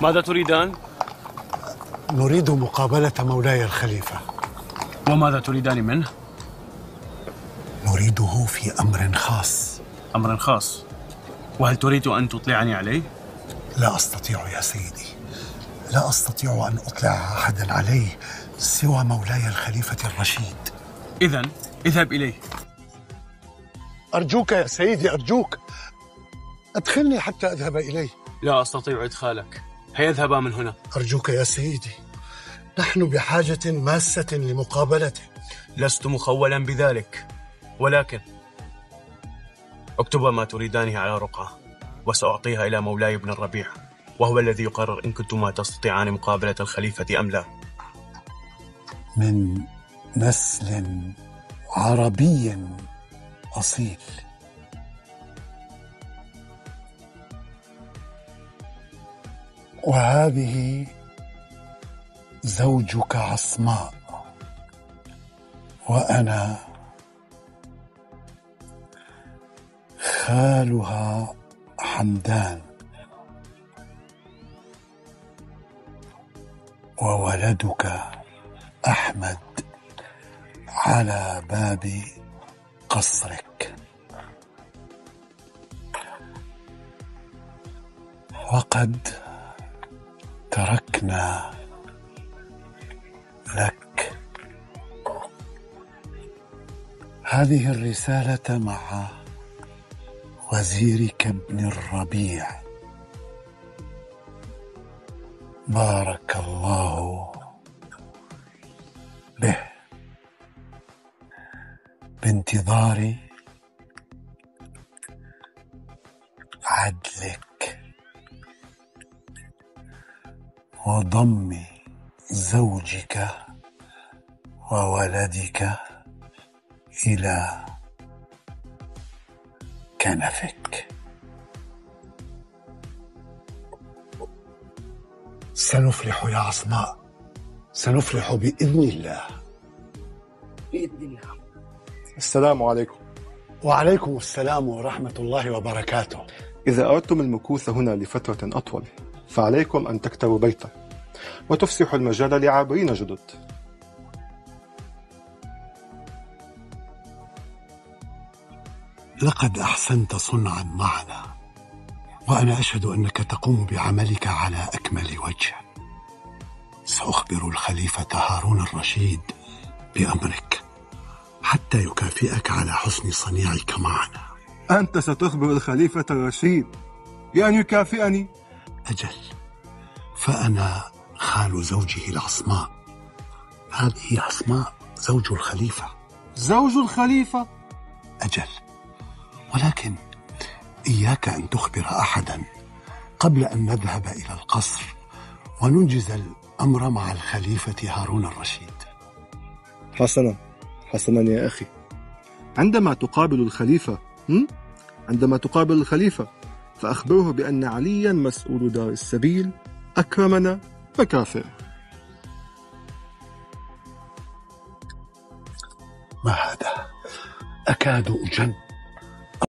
ماذا تريدان؟ نريد مقابلة مولاي الخليفة. وماذا تريدان منه؟ نريده في أمر خاص. أمر خاص؟ وهل تريد أن تطلعني عليه؟ لا أستطيع يا سيدي، لا أستطيع أن أطلع أحدا عليه سوى مولاي الخليفة الرشيد. إذن اذهب إليه. أرجوك يا سيدي، أرجوك أدخلني حتى أذهب إليه. لا أستطيع إدخالك، هيا اذهبا من هنا. أرجوك يا سيدي، نحن بحاجة ماسة لمقابلته. لست مخولا بذلك، ولكن اكتبا ما تريدانه على رقعة وسأعطيها إلى مولاي ابن الربيع، وهو الذي يقرر إن كنتما تستطيعان مقابلة الخليفة أم لا. من نسل عربي أصيل. وهذه زوجك عصماء، وأنا خالها حمدان، وولدك أحمد على باب قصرك. وقد تركنا لك هذه الرسالة مع وزيرك ابن الربيع، بارك الله به، بانتظار عدلك وضم زوجك وولدك إلى كنفك. سنفلح يا عصماء، سنفلح بإذن الله. بإذن الله. السلام عليكم. وعليكم السلام ورحمة الله وبركاته. إذا أردتم المكوث هنا لفترة أطول فعليكم أن تكتروا بيتا وتفسحوا المجال لعابرين جدد. لقد أحسنت صنعا معنا، وأنا أشهد أنك تقوم بعملك على أكمل وجه. سأخبر الخليفة هارون الرشيد بأمرك حتى يكافئك على حسن صنيعك معنا. أنت ستخبر الخليفة الرشيد بأن يكافئني؟ أجل، فأنا خال زوجه العصماء. هذه عصماء زوج الخليفة. زوج الخليفة؟ أجل، ولكن إياك أن تخبر أحدا قبل أن نذهب إلى القصر وننجز الأمر مع الخليفة هارون الرشيد. حسنا حسنا يا أخي. عندما تقابل الخليفة فأخبره بأن عليا مسؤول دار السبيل أكرمنا فكافئ. ما هذا؟ أكاد أجن.